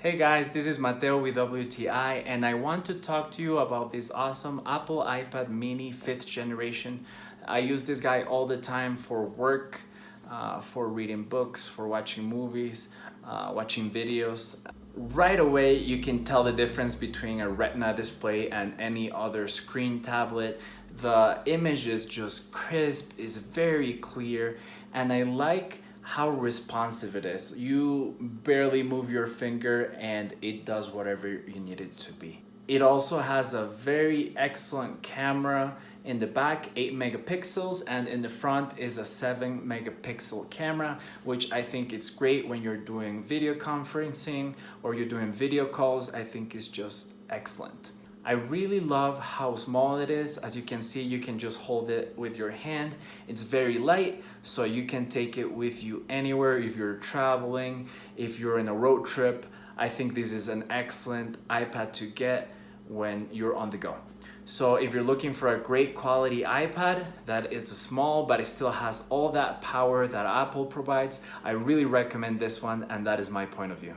Hey guys, this is Mateo with WTI and I want to talk to you about this awesome Apple iPad mini 5th generation. I use this guy all the time for work, for reading books, for watching movies, watching videos. Right away you can tell the difference between a Retina display and any other screen tablet. The image is just crisp, is very clear, and I like how responsive it is. You barely move your finger and it does whatever you need it to be. It also has a very excellent camera. In the back, 8 megapixels, and in the front is a 7 megapixel camera, which I think it's great when you're doing video conferencing or you're doing video calls. I think it's just excellent. I really love how small it is. As you can see, you can just hold it with your hand. It's very light, so you can take it with you anywhere if you're traveling, if you're in a road trip. I think this is an excellent iPad to get when you're on the go. So if you're looking for a great quality iPad that is small but it still has all that power that Apple provides, I really recommend this one, and that is my point of view.